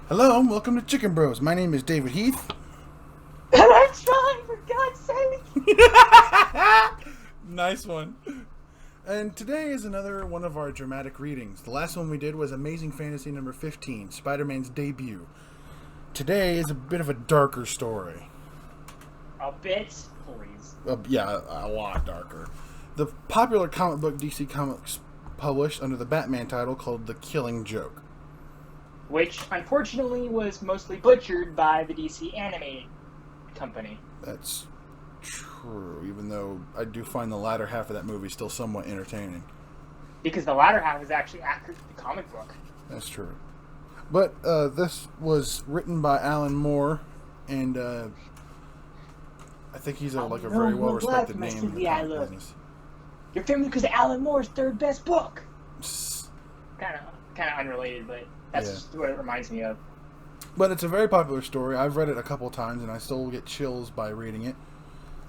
Hello and welcome to Chicken Bros. My name is David Heath. And I'm trying, for God's sake! Nice one. And today is another one of our dramatic readings. The last one we did was Amazing Fantasy number 15, Spider-Man's debut. Today is a bit of a darker story. A bit, please. Yeah, a lot darker. The popular comic book DC Comics published under the Batman title called The Killing Joke. Which, unfortunately, was mostly butchered by the DC animated company. That's true, even though I do find the latter half of that movie still somewhat entertaining. Because the latter half is actually accurate to the comic book. That's true. But this was written by Alan Moore, and I think he's a very well-respected name in the comic business. You're famous because of Alan Moore's third best book. Kind of unrelated, but that's just what it reminds me of. But it's a very popular story. I've read it a couple times, and I still get chills by reading it.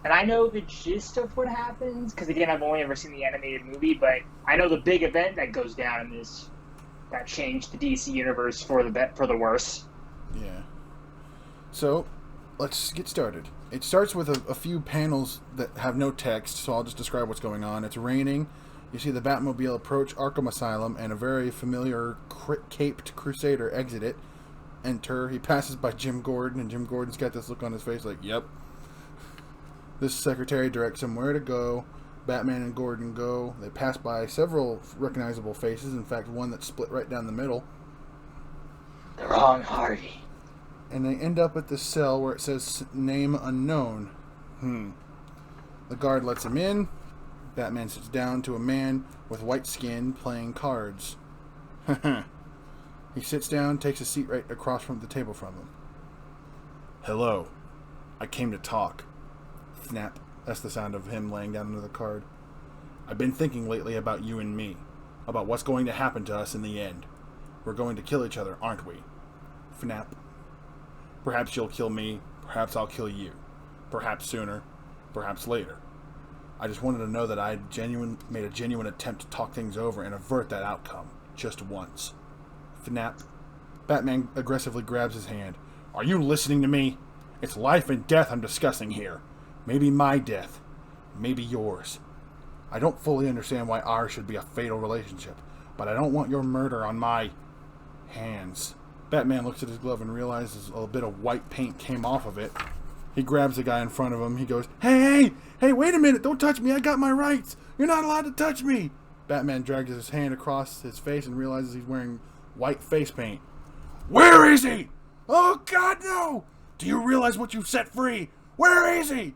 And I know the gist of what happens, because again, I've only ever seen the animated movie, but I know the big event that goes down in this that changed the DC universe for the worse. Yeah. So, let's get started. It starts with a few panels that have no text, so I'll just describe what's going on. It's raining. You see the Batmobile approach Arkham Asylum, and a very familiar caped Crusader exit it. Enter. He passes by Jim Gordon, and Jim Gordon's got this look on his face like, yep. This secretary directs him where to go. Batman and Gordon go. They pass by several recognizable faces, in fact, one that's split right down the middle. The wrong Hardy. And they end up at the cell where it says name unknown. The guard lets him in. Batman sits down to a man with white skin playing cards. He sits down, takes a seat right across from the table from him. Hello. I came to talk. Snap. That's the sound of him laying down another card. I've been thinking lately about you and me. About what's going to happen to us in the end. We're going to kill each other, aren't we? Fnap. Perhaps you'll kill me. Perhaps I'll kill you. Perhaps sooner. Perhaps later. I just wanted to know that I made a genuine attempt to talk things over and avert that outcome. Just once. Fnap. Batman aggressively grabs his hand. Are you listening to me? It's life and death I'm discussing here. Maybe my death. Maybe yours. I don't fully understand why ours should be a fatal relationship, but I don't want your murder on my hands. Batman looks at his glove and realizes a bit of white paint came off of it. He grabs the guy in front of him. He goes, Hey, wait a minute. Don't touch me. I got my rights. You're not allowed to touch me. Batman drags his hand across his face and realizes he's wearing white face paint. Where is he? Oh, God, no. Do you realize what you've set free? Where is he?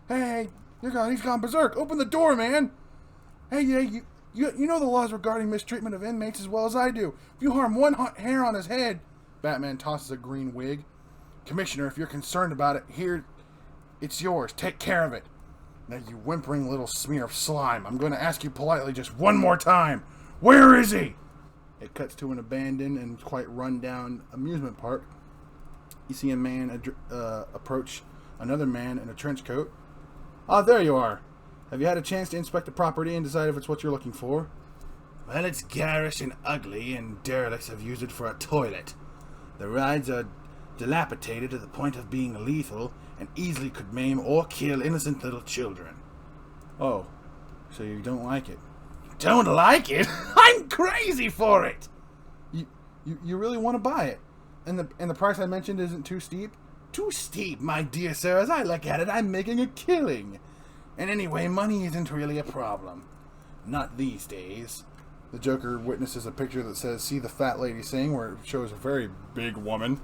Hey, he's gone berserk. Open the door, man. Hey, you know the laws regarding mistreatment of inmates as well as I do. If you harm one hair on his head... Batman tosses a green wig. Commissioner, if you're concerned about it, here, it's yours. Take care of it. Now, you whimpering little smear of slime, I'm going to ask you politely just one more time. Where is he? It cuts to an abandoned and quite run-down amusement park. You see a man approach another man in a trench coat. Ah, there you are. Have you had a chance to inspect the property and decide if it's what you're looking for? Well, it's garish and ugly, and derelicts have used it for a toilet. The rides are dilapidated to the point of being lethal and easily could maim or kill innocent little children. Oh, so you don't like it? Don't like it? I'm crazy for it! You really want to buy it? And the price I mentioned isn't too steep? Too steep, my dear sir. As I look at it, I'm making a killing. And anyway, money isn't really a problem. Not these days. The Joker witnesses a picture that says, see the fat lady sing, where it shows a very big woman.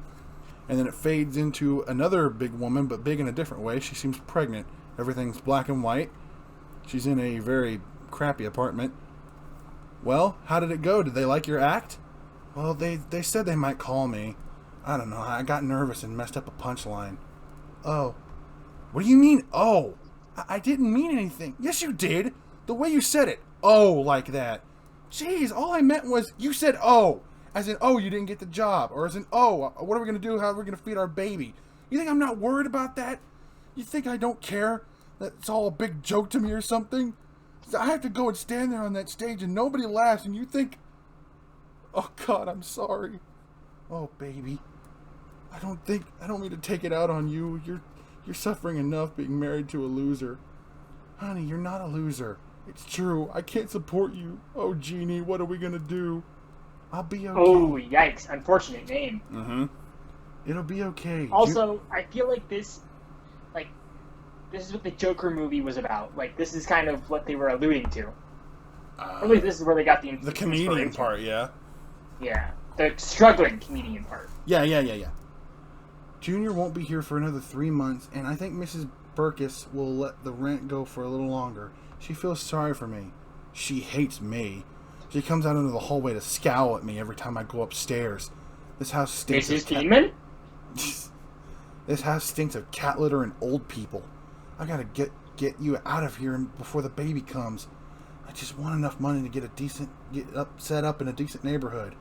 And then it fades into another big woman, but big in a different way. She seems pregnant. Everything's black and white. She's in a very crappy apartment. Well, how did it go? Did they like your act? Well, they said they might call me. I don't know. I got nervous and messed up a punchline. Oh. What do you mean, oh? I didn't mean anything. Yes, you did. The way you said it. Oh, like that. Jeez, all I meant was you said oh. As in, oh, you didn't get the job. Or as in, oh, what are we going to do? How are we going to feed our baby? You think I'm not worried about that? You think I don't care? That it's all a big joke to me or something? I have to go and stand there on that stage and nobody laughs and you think... Oh, God, I'm sorry. Oh, baby. I don't mean to take it out on you. You're suffering enough being married to a loser. Honey, you're not a loser. It's true. I can't support you. Oh, Jeannie, what are we gonna do? I'll be okay. Oh, yikes. Unfortunate name. Mm-hmm. It'll be okay. Also, I feel like this is what the Joker movie was about. Like, this is kind of what they were alluding to. Or at least this is where they got the comedian part, yeah. Yeah. The struggling comedian part. Yeah. Junior won't be here for another 3 months, and I think Mrs. Burkus will let the rent go for a little longer. She feels sorry for me. She hates me. She comes out into the hallway to scowl at me every time I go upstairs. This house stinks Mrs. Keenman? This house stinks of cat litter and old people. I gotta get you out of here before the baby comes. I just want enough money to set up in a decent neighborhood.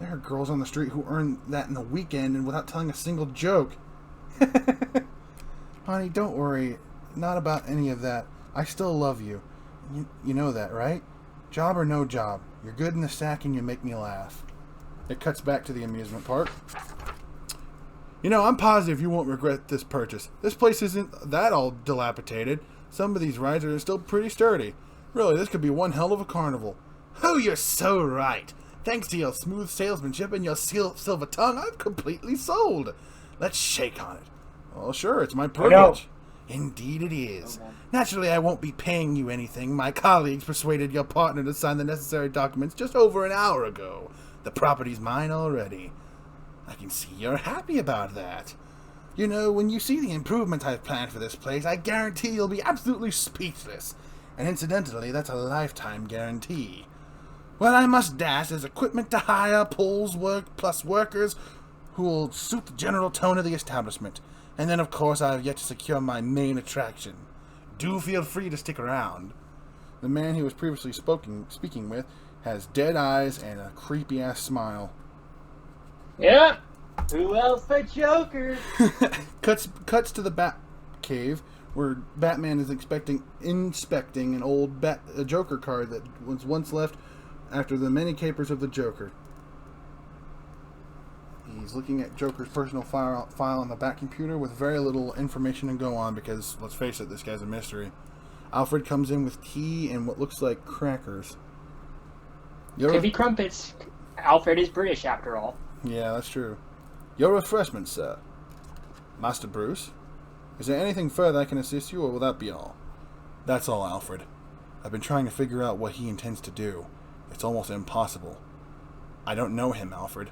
There are girls on the street who earn that in a weekend and without telling a single joke. Honey, don't worry. Not about any of that. I still love you. You know that, right? Job or no job. You're good in the sack and you make me laugh. It cuts back to the amusement park. You know, I'm positive you won't regret this purchase. This place isn't that all dilapidated. Some of these rides are still pretty sturdy. Really, this could be one hell of a carnival. Oh, you're so right. Thanks to your smooth salesmanship and your silver tongue, I'm completely sold. Let's shake on it. Well, sure, it's my privilege. Indeed it is. Naturally, I won't be paying you anything. My colleagues persuaded your partner to sign the necessary documents just over an hour ago. The property's mine already. I can see you're happy about that. You know, when you see the improvements I've planned for this place, I guarantee you'll be absolutely speechless. And incidentally, that's a lifetime guarantee. What I must dash is equipment to hire, poles, plus workers who will suit the general tone of the establishment. And then, of course, I have yet to secure my main attraction. Do feel free to stick around. The man he was previously speaking with has dead eyes and a creepy-ass smile. Yeah. Who else but Joker? Cuts to the Bat Cave, where Batman is inspecting an old Joker card that was once left after the many capers of the Joker. He's looking at Joker's personal file on the Bat computer with very little information to go on because, let's face it, this guy's a mystery. Alfred comes in with tea and what looks like crackers. Could be crumpets. Alfred is British, after all. Yeah, that's true. Your refreshments, sir. Master Bruce? Is there anything further I can assist you, or will that be all? That's all, Alfred. I've been trying to figure out what he intends to do. It's almost impossible. I don't know him, Alfred.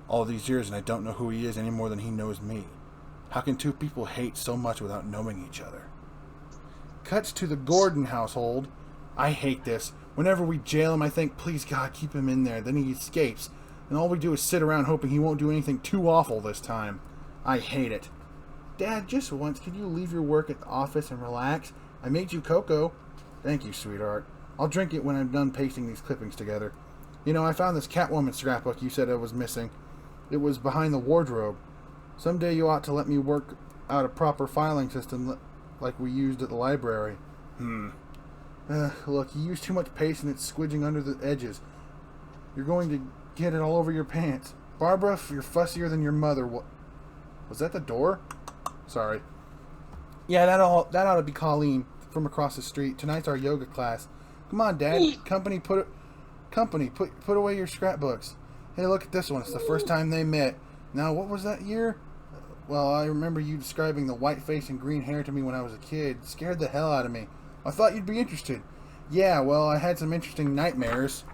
All these years, and I don't know who he is any more than he knows me. How can two people hate so much without knowing each other? Cuts to the Gordon household. I hate this. Whenever we jail him, I think, please God, keep him in there. Then he escapes. And all we do is sit around hoping he won't do anything too awful this time. I hate it. Dad, just once, could you leave your work at the office and relax? I made you cocoa. Thank you, sweetheart. I'll drink it when I'm done pasting these clippings together. You know, I found this Catwoman scrapbook you said I was missing. It was behind the wardrobe. Someday you ought to let me work out a proper filing system like we used at the library. Look, you use too much paste and it's squidging under the edges. You're going to get it all over your pants. Barbara, you're fussier than your mother. What? Was that the door? Sorry. Yeah, that ought to be Colleen from across the street. Tonight's our yoga class. Come on, Dad. Company, put away your scrapbooks. Hey, look at this one. It's the first time they met. Now, what was that year? Well, I remember you describing the white face and green hair to me when I was a kid. It scared the hell out of me. I thought you'd be interested. Yeah, well, I had some interesting nightmares.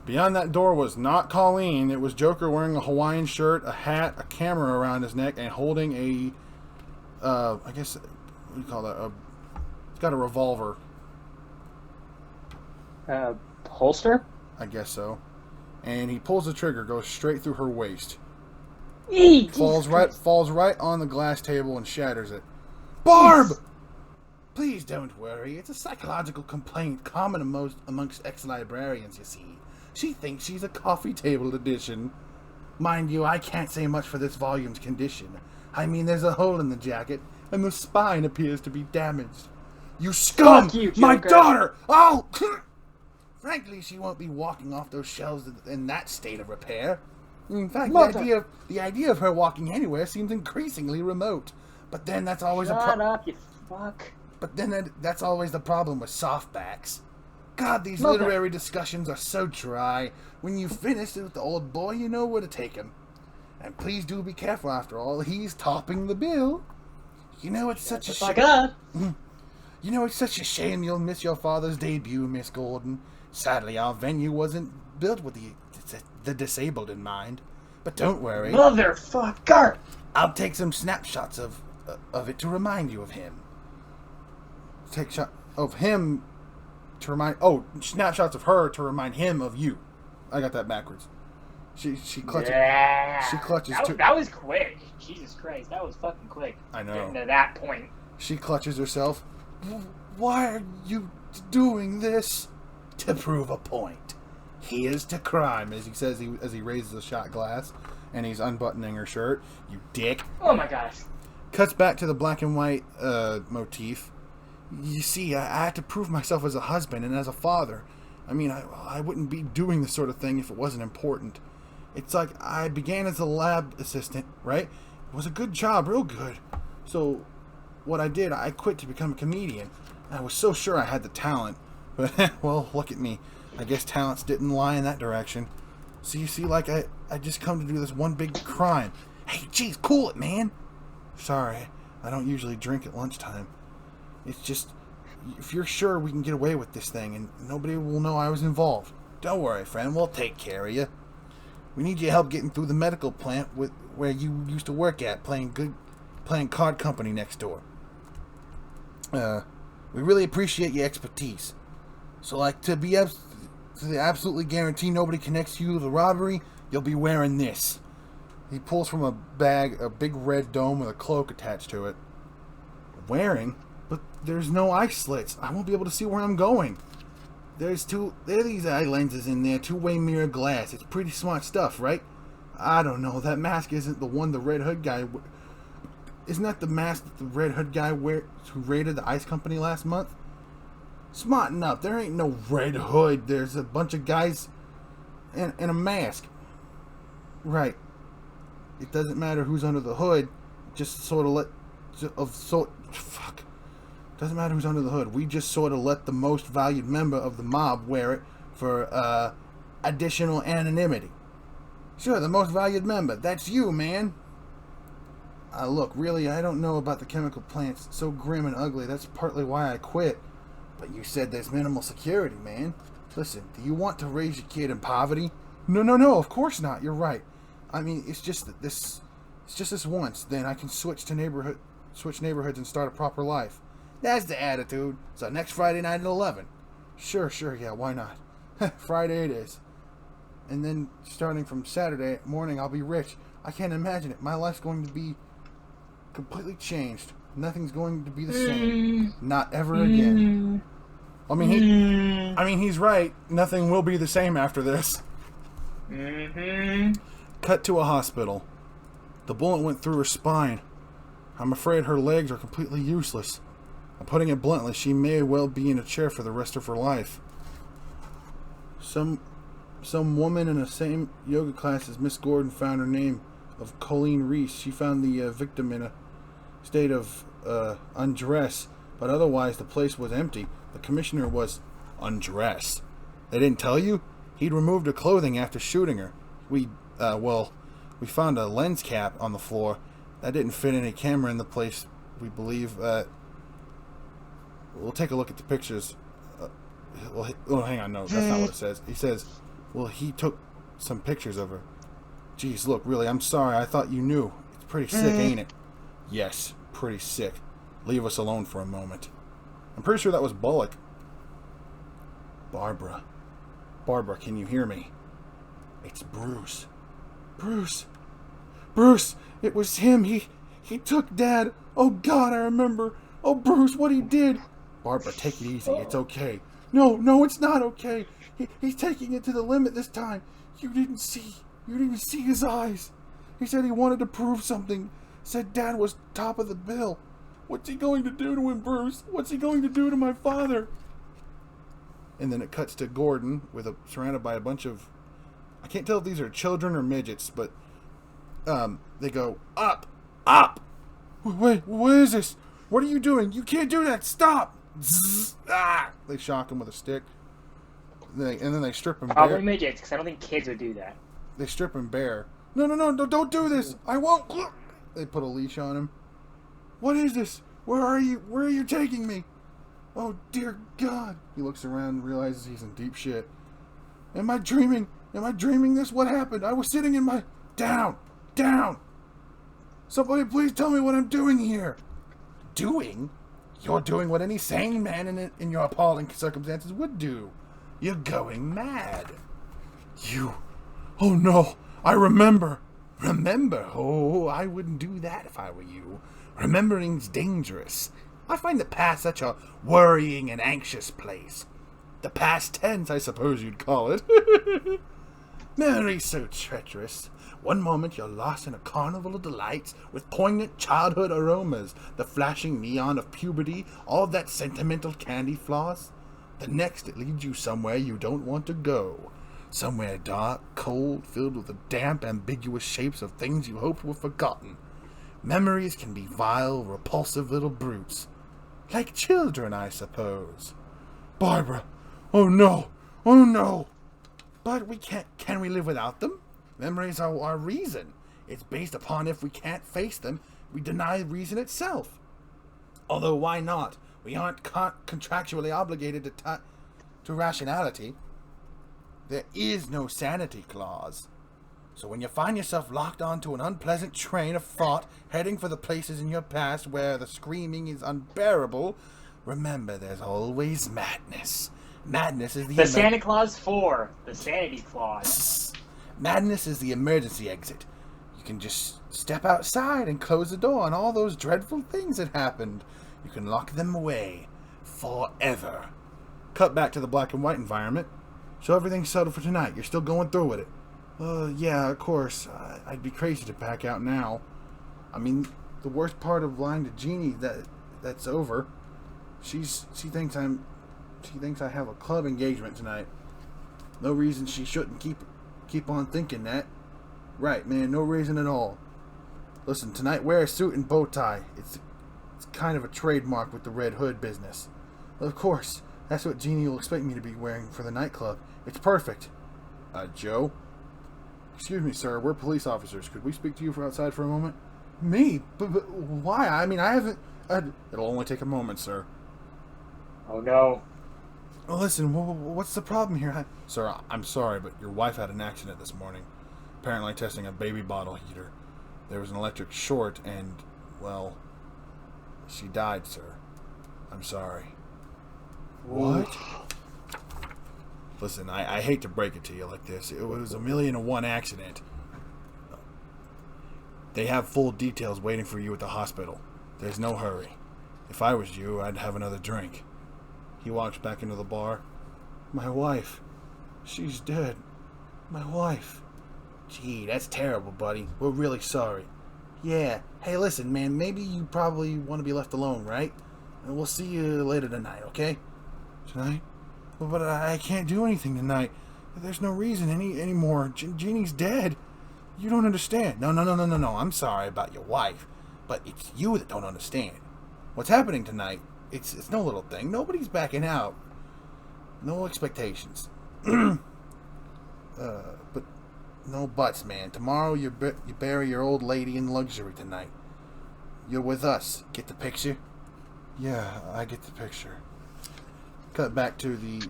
Beyond that door was not Colleen. It was Joker wearing a Hawaiian shirt, a hat, a camera around his neck, and holding a, I guess, what do you call that? It's got a revolver. Holster? I guess so. And he pulls the trigger, goes straight through her waist. Falls right on the glass table and shatters it. Barb! Please don't worry. It's a psychological complaint common amongst ex-librarians, you see. She thinks she's a coffee table edition. Mind you, I can't say much for this volume's condition. I mean, there's a hole in the jacket, and the spine appears to be damaged. You scum! You, my daughter! Oh! Frankly, she won't be walking off those shelves in that state of repair. In fact, Mother- the idea of her walking anywhere seems increasingly remote. But then that's always Shut up, you fuck. But then that's always the problem with softbacks. God, these Mother- literary discussions are so dry. When you finish with the old boy, you know where to take him. And please do be careful, after all, he's topping the bill. You know it's such a shame. You know it's such a shame you'll miss your father's debut, Miss Gordon. Sadly, our venue wasn't built with the disabled in mind. But don't worry. Motherfucker! I'll take some snapshots of it to remind you of him. Take shot of him to remind. Oh, snapshots of her to remind him of you. I got that backwards. She clutches. Yeah. She clutches. That was quick. Jesus Christ, that was fucking quick. I know. Getting to that point. She clutches herself. Why are you doing this? To prove a point. Here's to crime, as he says as he raises a shot glass, and he's unbuttoning her shirt. You dick. Oh my gosh. Cuts back to the black and white motif. You see, I had to prove myself as a husband and as a father. I mean, I wouldn't be doing this sort of thing if it wasn't important. It's like I began as a lab assistant, right? It was a good job, real good. So, what I did, I quit to become a comedian. I was so sure I had the talent. But, well, look at me. I guess talents didn't lie in that direction. So you see, like, I just come to do this one big crime. Hey, jeez, cool it, man. Sorry, I don't usually drink at lunchtime. It's just, if you're sure we can get away with this thing and nobody will know I was involved, don't worry, friend, we'll take care of you. We need your help getting through the medical plant where you used to work at, playing card company next door. We really appreciate your expertise. So, like, to absolutely guarantee nobody connects you to the robbery, you'll be wearing this. He pulls from a bag a big red dome with a cloak attached to it. Wearing? But there's no eye slits. I won't be able to see where I'm going. There are these eye lenses in there, two-way mirror glass. It's pretty smart stuff, right? I don't know. That mask isn't the one the Red Hood guy... Isn't that the mask that the Red Hood guy who raided the ice company last month? Smarten up. There ain't no Red Hood. There's a bunch of guys in a mask. Right. It doesn't matter who's under the hood. Just sort of fuck. Doesn't matter who's under the hood. We just sort of let the most valued member of the mob wear it for additional anonymity. Sure, the most valued member. That's you, man. Look, really, I don't know about the chemical plants. So grim and ugly. That's partly why I quit. But you said there's minimal security, man. Listen, do you want to raise your kid in poverty? No, of course not. You're right. I mean, it's just this once. Then I can switch neighborhoods and start a proper life. That's the attitude. So next Friday night at 11. Sure, yeah, why not? Friday it is. And then starting from Saturday morning, I'll be rich. I can't imagine it. My life's going to be completely changed. Nothing's going to be the same. Not ever again. I mean, he's right. Nothing will be the same after this. Cut to a hospital. The bullet went through her spine. I'm afraid her legs are completely useless. I'm putting it bluntly, she may well be in a chair for the rest of her life. Some woman in the same yoga class as Miss Gordon found her name of Colleen Reese. She found the victim in a state of undress, but otherwise the place was empty. The commissioner was undressed. They didn't tell you? He'd removed her clothing after shooting her. We found a lens cap on the floor. That didn't fit any camera in the place. We believe we'll take a look at the pictures. Hang on, no, that's not what it says. He says, well, he took some pictures of her. Geez, look, really, I'm sorry. I thought you knew. It's pretty sick, ain't it? Yes, pretty sick. Leave us alone for a moment. I'm pretty sure that was Bullock. Barbara, can you hear me? It's Bruce. Bruce, it was him. He took Dad. Oh, God, I remember. Oh, Bruce, what he did. Barbara, take it easy. It's okay. No, it's not okay. He's taking it to the limit this time. You didn't see his eyes. He said he wanted to prove something. Said Dad was top of the bill. What's he going to do to him, Bruce? What's he going to do to my father? And then it cuts to Gordon surrounded by a bunch of I can't tell if these are children or midgets, but they go, up, up. Wait, what is this? What are you doing? You can't do that. Stop. Zzz, ah. They shock him with a stick. And then they strip him Probably bare. midgets, because I don't think kids would do that. They strip him bare. No, don't do this. I won't. They put a leash on him. What is this? Where are you? Where are you taking me? Oh, dear God. He looks around and realizes he's in deep shit. Am I dreaming? Am I dreaming this? What happened? I was sitting in my... Down! Somebody please tell me what I'm doing here. Doing? You're doing what any sane man in your appalling circumstances would do. You're going mad. You... Oh, no. I remember. Remember? Oh, I wouldn't do that if I were you. Remembering's dangerous. I find the past such a worrying and anxious place. The past tense, I suppose you'd call it. Memory's so treacherous. One moment you're lost in a carnival of delights with poignant childhood aromas, the flashing neon of puberty, all that sentimental candy floss. The next it leads you somewhere you don't want to go. Somewhere dark, cold, filled with the damp, ambiguous shapes of things you hoped were forgotten. Memories can be vile, repulsive little brutes. Like children, I suppose. Barbara! Oh no! Oh no! But we can't... Can we live without them? Memories are our reason. It's based upon if we can't face them, we deny reason itself. Although, why not? We aren't contractually obligated to rationality. There is no sanity clause. So when you find yourself locked onto an unpleasant train of thought, heading for the places in your past where the screaming is unbearable, remember there's always madness. Madness is the Santa Claus 4, the sanity clause. Madness is the emergency exit. You can just step outside and close the door on all those dreadful things that happened. You can lock them away forever. Cut back to the black and white environment. So everything's settled for tonight. You're still going through with it. Yeah, of course. I'd be crazy to back out now. I mean, the worst part of lying to Jeannie, that's over. She thinks I have a club engagement tonight. No reason she shouldn't keep on thinking that. Right, man, no reason at all. Listen, tonight wear a suit and bow tie. It's kind of a trademark with the Red Hood business. Of course, that's what Jeannie will expect me to be wearing for the nightclub. It's perfect. Joe? Excuse me, sir. We're police officers. Could we speak to you outside for a moment? Me? But why? I mean, I haven't... It'll only take a moment, sir. Oh, no. Well, listen, what's the problem here? Sir, I'm sorry, but your wife had an accident this morning. Apparently testing a baby bottle heater. There was an electric short and, well, she died, sir. I'm sorry. What? Listen, I hate to break it to you like this. It was a 1,000,001 accident. They have full details waiting for you at the hospital. There's no hurry. If I was you, I'd have another drink. He walks back into the bar. My wife. She's dead. My wife. Gee, that's terrible, buddy. We're really sorry. Yeah. Hey, listen, man. Maybe you probably want to be left alone, right? And we'll see you later tonight, okay? Tonight? But I can't do anything tonight. There's no reason anymore. Jeannie's dead. You don't understand. No. I'm sorry about your wife. But it's you that don't understand. What's happening tonight, it's no little thing. Nobody's backing out. No expectations. But no buts, man. Tomorrow you bury your old lady in luxury tonight. You're with us. Get the picture? Yeah, I get the picture. Cut back to the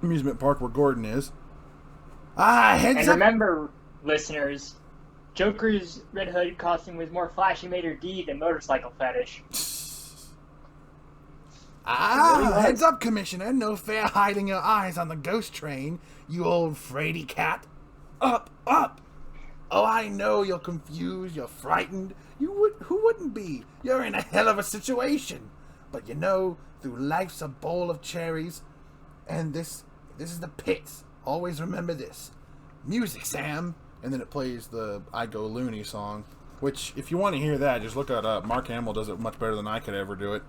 amusement park where Gordon is. Heads and up! Remember, listeners, Joker's Red Hood costume was more flashy Mater D than motorcycle fetish. Heads up, Commissioner. No fair hiding your eyes on the ghost train, you old fraidy cat. Up! Oh, I know you're confused, you're frightened. Who wouldn't be? You're in a hell of a situation. But you know, through life's a bowl of cherries, and this is the pits. Always remember this. Music, Sam. And then it plays the I Go Loony song, which, if you want to hear that, just look it up. Mark Hamill does it much better than I could ever do it.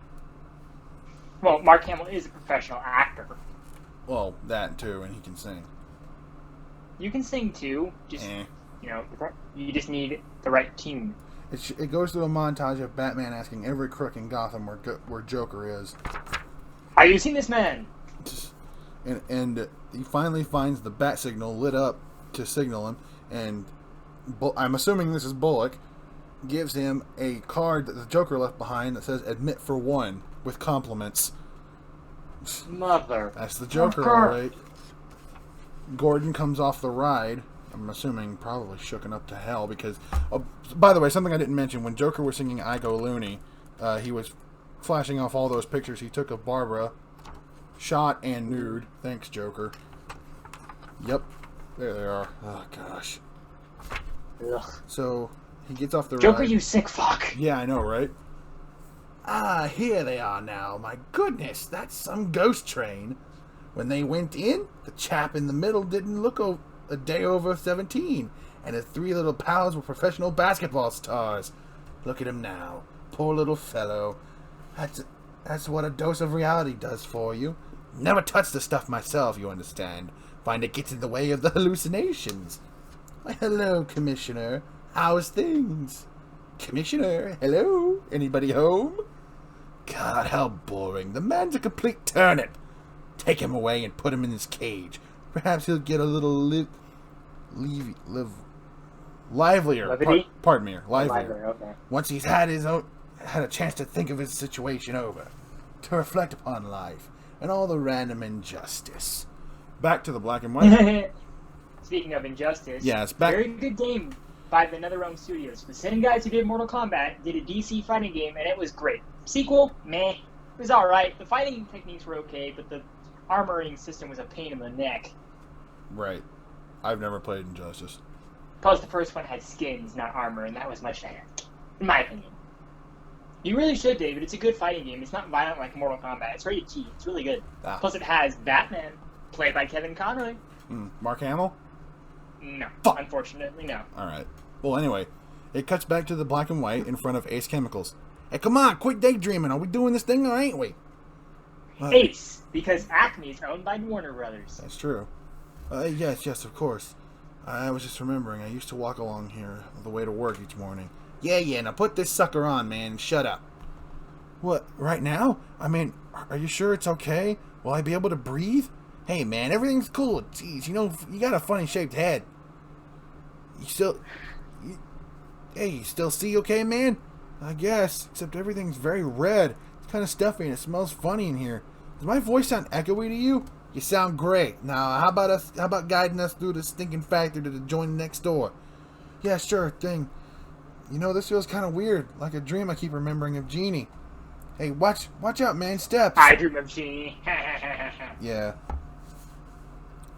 Well, Mark Hamill is a professional actor. Well, that too, and he can sing. You can sing too. Just you just need the right tune. It goes through a montage of Batman asking every crook in Gotham where Joker is. Have you seen this man? And he finally finds the bat signal lit up to signal him, and I'm assuming this is Bullock, gives him a card that the Joker left behind that says "Admit for one" with compliments. Mother. That's the Joker, alright. Gordon comes off the ride. I'm assuming probably shooken up to hell because... Oh, by the way, something I didn't mention. When Joker was singing I Go Loony, he was flashing off all those pictures he took of Barbara, shot and nude. Thanks, Joker. Yep. There they are. Oh, gosh. Ugh. So, he gets off the Joker, ride. you sick fuck. Yeah, I know, right? Ah, here they are now. My goodness, that's some ghost train. When they went in, the chap in the middle didn't look a day over 17, and his three little pals were professional basketball stars. Look at him now. Poor little fellow. That's what a dose of reality does for you. Never touch the stuff myself, you understand. Find it gets in the way of the hallucinations. Why, hello, Commissioner. How's things? Commissioner, hello? Anybody home? God, how boring. The man's a complete turnip. Take him away and put him in his cage. Perhaps he'll get a little livelier. Pardon me, livelier. Okay. Once he's had a chance to think of his situation over, to reflect upon life and all the random injustice. Back to the black and white. Speaking of injustice, yeah, it's back. Very good game by the NetherRealm Studios. The same guys who did Mortal Kombat did a DC fighting game, and it was great. Sequel, meh. It was alright. The fighting techniques were okay, but the armoring system was a pain in the neck. Right. I've never played Injustice. Plus, the first one had skins, not armor, and that was much better, in my opinion. You really should, David. It's a good fighting game. It's not violent like Mortal Kombat. It's rated T. It's really good. Ah. Plus, it has Batman, played by Kevin Conroy. Mark Hamill? No. Fuck. Unfortunately, no. Alright. Well, anyway, it cuts back to the black and white in front of Ace Chemicals. Hey, come on, quit daydreaming. Are we doing this thing or ain't we? Ace, because Acme is owned by Warner Brothers. That's true. Yes, of course. I was just remembering, I used to walk along here on the way to work each morning. Yeah, now put this sucker on, man, and shut up. What, right now? I mean, are you sure it's okay? Will I be able to breathe? Hey, man, everything's cool. Jeez, you got a funny-shaped head. You still see okay, man? I guess, except everything's very red. It's kind of stuffy and it smells funny in here. Does my voice sound echoey to you? You sound great. Now, how about guiding us through the stinking factory to the joint next door? Yeah, sure thing. This feels kind of weird, like a dream I keep remembering of Jeannie. Hey, watch out, man. Steps. I dream of Jeannie. Yeah.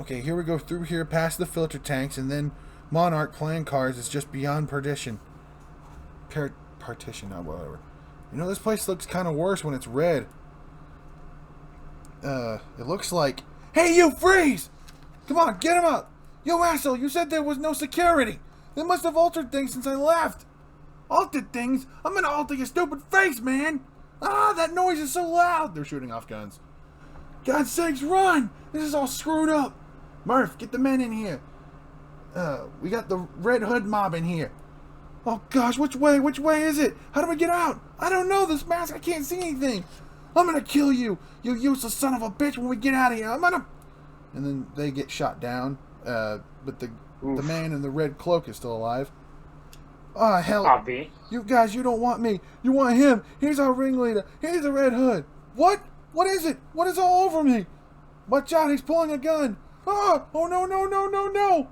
Okay, here we go through here past the filter tanks, and then Monarch playing cards is just beyond perdition. Partition, whatever. This place looks kind of worse when it's red. It looks like... Hey, you, freeze! Come on, get him out! Yo, asshole, you said there was no security! They must have altered things since I left! Altered things? I'm gonna alter your stupid face, man! Ah, that noise is so loud! They're shooting off guns. God's sakes, run! This is all screwed up! Murph, get the men in here. We got the Red Hood mob in here. Oh gosh, which way is it? How do we get out? I don't know, this mask, I can't see anything. I'm gonna kill you, you useless son of a bitch, when we get out of here. And then they get shot down, but the man in the red cloak is still alive. Oh, hell. Obvi. You guys, you don't want me. You want him. He's our ringleader. He's the Red Hood. What? What is it? What is all over me? Watch out, he's pulling a gun. Oh, no.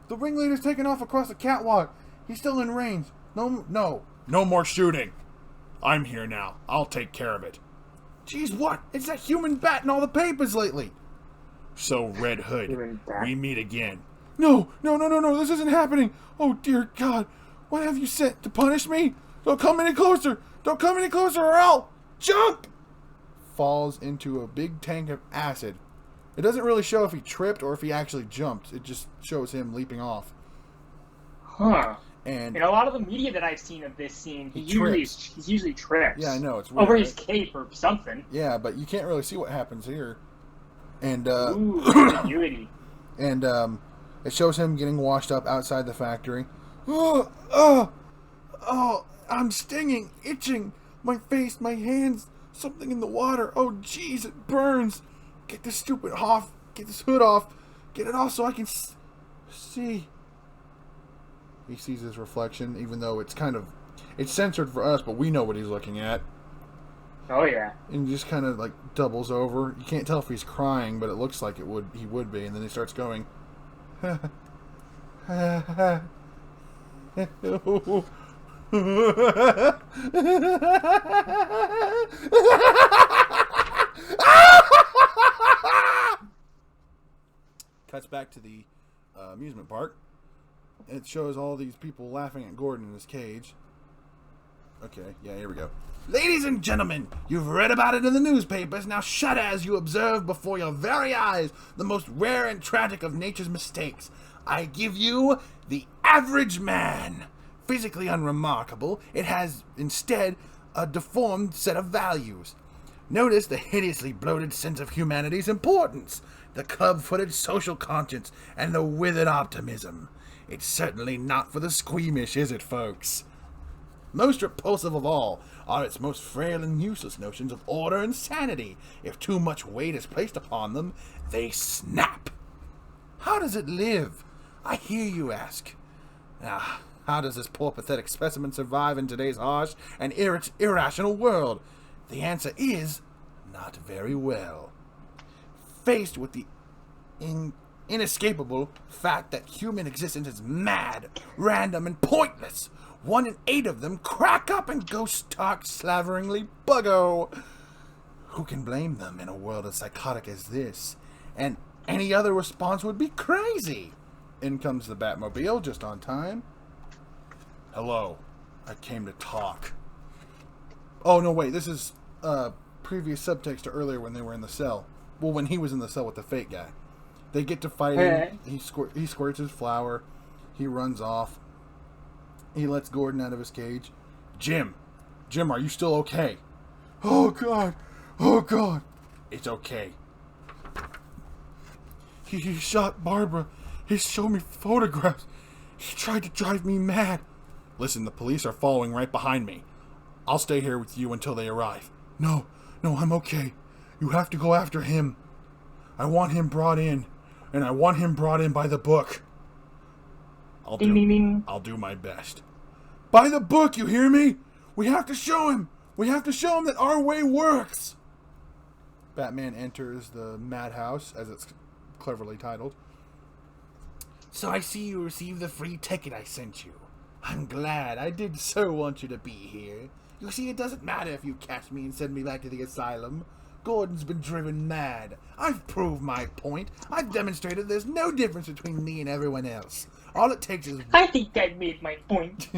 The ringleader's taking off across the catwalk. He's still in range. No more shooting. I'm here now. I'll take care of it. Jeez, what? It's that human bat in all the papers lately. So, Red Hood, we meet again. No, this isn't happening. Oh, dear God. What have you sent to punish me? Don't come any closer or I'll jump! Falls into a big tank of acid. It doesn't really show if he tripped or if he actually jumped. It just shows him leaping off. Huh. And in a lot of the media that I've seen of this scene, he's usually trips. Yeah, I know, it's weird, over his cape or something. Yeah, but you can't really see what happens here. And ambiguity. And It shows him getting washed up outside the factory. Oh, I'm stinging, itching. My face, my hands, something in the water. Oh, jeez, it burns. Get this stupid off. Get this hood off. Get it off so I can see. He sees his reflection, even though it's censored for us, but we know what he's looking at. Oh, yeah. And he just kind of, like, doubles over. You can't tell if he's crying, but it looks like he would be. And then he starts going, Cuts back to the amusement park. It shows all these people laughing at Gordon in his cage. Okay, yeah, here we go. Ladies and gentlemen, you've read about it in the newspapers. Now shudder as you observe before your very eyes the most rare and tragic of nature's mistakes. I give you the average man. Physically unremarkable, it has instead a deformed set of values. Notice the hideously bloated sense of humanity's importance, the club-footed social conscience, and the withered optimism. It's certainly not for the squeamish, is it, folks? Most repulsive of all are its most frail and useless notions of order and sanity. If too much weight is placed upon them, they snap. How does it live? I hear you ask. How does this poor pathetic specimen survive in today's harsh and irrational world? The answer is, not very well. Faced with the inescapable fact that human existence is mad, random, and pointless, 1 in 8 of them crack up and go stark, slaveringly buggo. Who can blame them in a world as psychotic as this? And any other response would be crazy. In comes the Batmobile, just on time. Hello, I came to talk. Oh, no, wait, this is previous subtext to earlier when they were in the cell. Well, when he was in the cell with the fake guy. They get to fighting. He squirts his flower. He runs off. He lets Gordon out of his cage. Jim, are you still okay? Oh, God. It's okay. He shot Barbara. He showed me photographs. He tried to drive me mad. Listen, the police are following right behind me. I'll stay here with you until they arrive. No, I'm okay. You have to go after him. I want him brought in, and I want him brought in by the book. I'll do my best. By the book, you hear me? We have to show him. We have to show him that our way works. Batman enters the madhouse, as it's cleverly titled. So I see you received the free ticket I sent you. I'm glad. I did so want you to be here. You see, it doesn't matter if you catch me and send me back to the asylum. Gordon's been driven mad. I've proved my point. I've demonstrated there's no difference between me and everyone else. All it takes is... I think I made my point.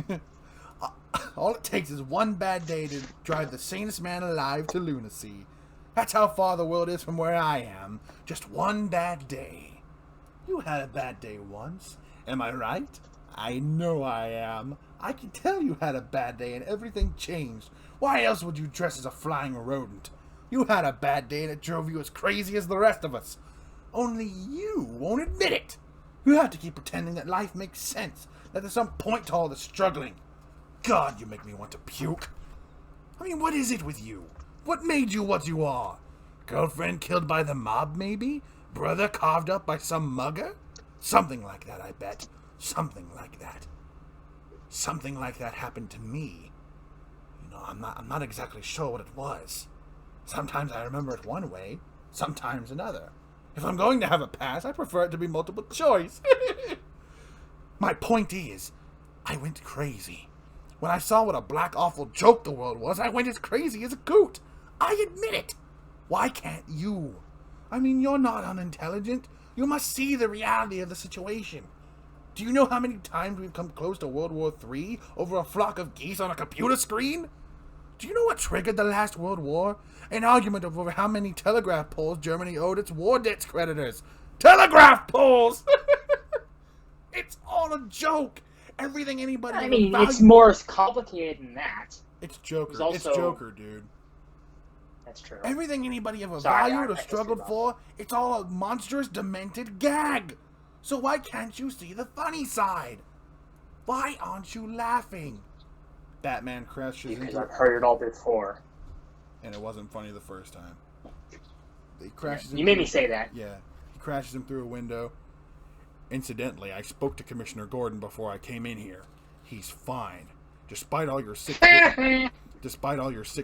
All it takes is one bad day to drive the sanest man alive to lunacy. That's how far the world is from where I am. Just one bad day. You had a bad day once. Am I right? I know I am. I can tell you had a bad day and everything changed. Why else would you dress as a flying rodent? You had a bad day and it drove you as crazy as the rest of us. Only you won't admit it. You have to keep pretending that life makes sense, that there's some point to all the struggling. God, you make me want to puke. I mean, what is it with you? What made you what you are? Girlfriend killed by the mob, maybe? Brother carved up by some mugger? Something like that, I bet. Something like that. Something like that happened to me. You know, I'm not exactly sure what it was. Sometimes I remember it one way, sometimes another. If I'm going to have a pass, I prefer it to be multiple choice. My point is, I went crazy. When I saw what a black awful joke the world was, I went as crazy as a coot. I admit it. Why can't you? I mean, you're not unintelligent. You must see the reality of the situation. Do you know how many times we've come close to World War III over a flock of geese on a computer screen? Do you know what triggered the last World War? An argument over how many telegraph poles Germany owed its war debts creditors. Telegraph poles! It's all a joke. Everything anybody... I mean, it's more complicated than that. It's Joker. It's Joker, dude. That's true. Everything anybody ever valued or struggled for, it's all a monstrous, demented gag. So why can't you see the funny side? Why aren't you laughing? Batman crashes Because into I've heard it all before. And it wasn't funny the first time. He crashes You made me say that. Yeah. He crashes him through a window. Incidentally, I spoke to Commissioner Gordon before I came in here. He's fine. Despite all your sick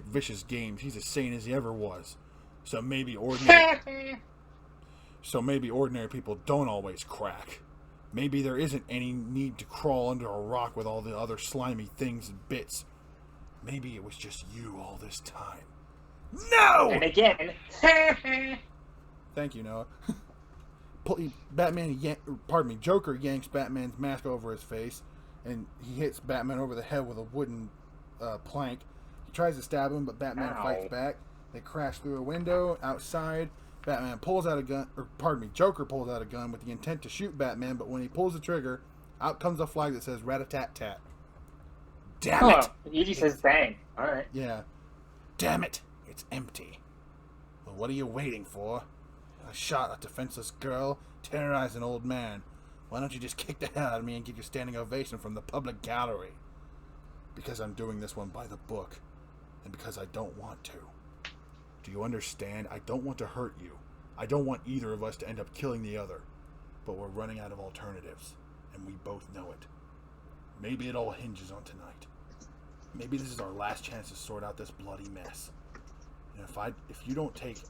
vicious games, he's as sane as he ever was. So maybe ordinary people don't always crack. Maybe there isn't any need to crawl under a rock with all the other slimy things and bits. Maybe it was just you all this time. No! And again. Thank you, Noah. Joker yanks Batman's mask over his face, and he hits Batman over the head with a wooden plank. He tries to stab him, but Batman fights back. They crash through a window outside. Joker pulls out a gun with the intent to shoot Batman, but when he pulls the trigger, out comes a flag that says rat-a-tat-tat. Damn it! He just says bang. Alright. Yeah. Damn it! It's empty. Well, what are you waiting for? I shot a defenseless girl, terrorized an old man. Why don't you just kick the hell out of me and get your standing ovation from the public gallery? Because I'm doing this one by the book, and because I don't want to. Do you understand? I don't want to hurt you. I don't want either of us to end up killing the other. But we're running out of alternatives, and we both know it. Maybe it all hinges on tonight. Maybe this is our last chance to sort out this bloody mess. And if you don't take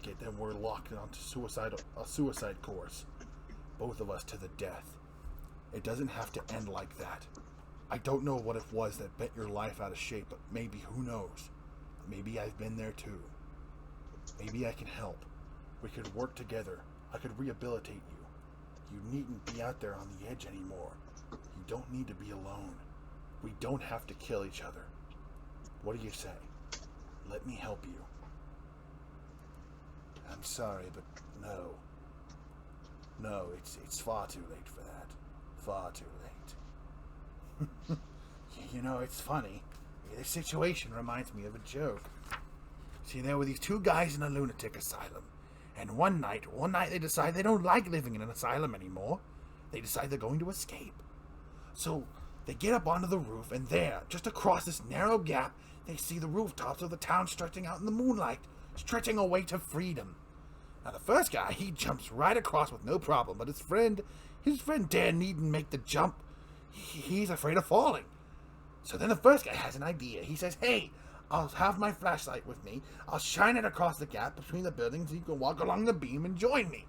it, then we're locked onto a suicide course. Both of us to the death. It doesn't have to end like that. I don't know what it was that bent your life out of shape, but maybe, who knows? Maybe I've been there too. Maybe I can help. We could work together. I could rehabilitate you. You needn't be out there on the edge anymore. You don't need to be alone. We don't have to kill each other. What do you say? Let me help you. I'm sorry, but no. No, it's far too late for that. Far too late. You know, it's funny. This situation reminds me of a joke. See, there were these two guys in a lunatic asylum. And one night they decide they don't like living in an asylum anymore. They decide they're going to escape. So they get up onto the roof, and there, just across this narrow gap, they see the rooftops of the town stretching out in the moonlight, stretching away to freedom. Now the first guy, he jumps right across with no problem, but his friend Dan needn't make the jump. He's afraid of falling. So then the first guy has an idea. He says, hey, I'll have my flashlight with me. I'll shine it across the gap between the buildings so you can walk along the beam and join me.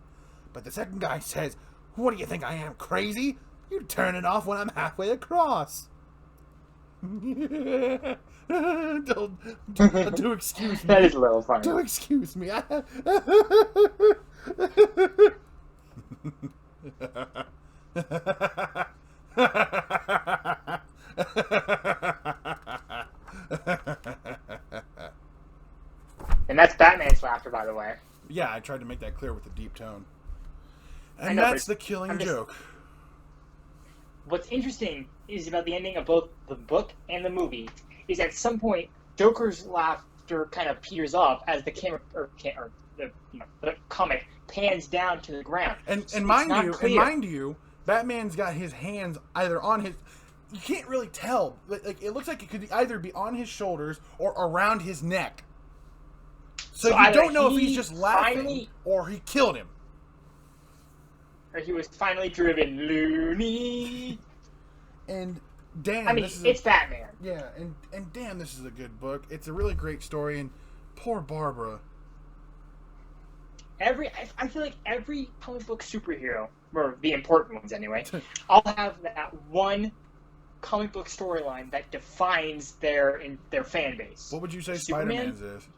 But the second guy says, what do you think I am, crazy? You turn it off when I'm halfway across. Do excuse me. That is a little funny. Do excuse me. And that's Batman's laughter, by the way. Yeah, I tried to make that clear with a deep tone. And that's the killing joke. What's interesting is about the ending of both the book and the movie is at some point Joker's laughter kind of peters off as the camera the comic pans down to the ground. And mind you, Batman's got his hands either on his. You can't really tell. Like it looks like it could either be on his shoulders or around his neck. So you don't know if he's just laughing or he killed him. Or he was finally driven loony. And damn, I mean, it's Batman. Yeah, and damn, this is a good book. It's a really great story, and poor Barbara. I feel like every comic book superhero, or the important ones anyway, all have that one comic book storyline that defines their fan base. What would you say Spider-Man's is?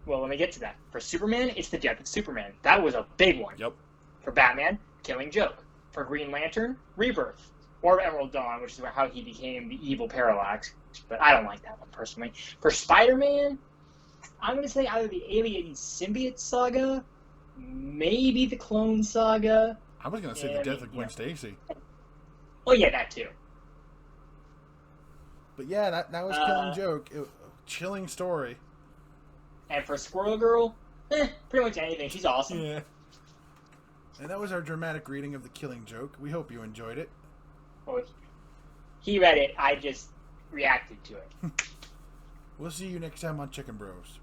Well, let me get to that. For Superman, it's the death of Superman. That was a big one. Yep. For Batman, Killing Joke. For Green Lantern, Rebirth. Or Emerald Dawn, which is how he became the evil Parallax. But I don't like that one, personally. For Spider-Man, I'm going to say either the Alien Symbiote Saga, maybe the Clone Saga. I was going to say the death of Gwen Stacy. Oh, yeah, that too. But yeah, that was Killing Joke. Chilling story. And for Squirrel Girl, pretty much anything. She's awesome. Yeah. And that was our dramatic reading of The Killing Joke. We hope you enjoyed it. Well, he read it. I just reacted to it. We'll see you next time on Chicken Bros.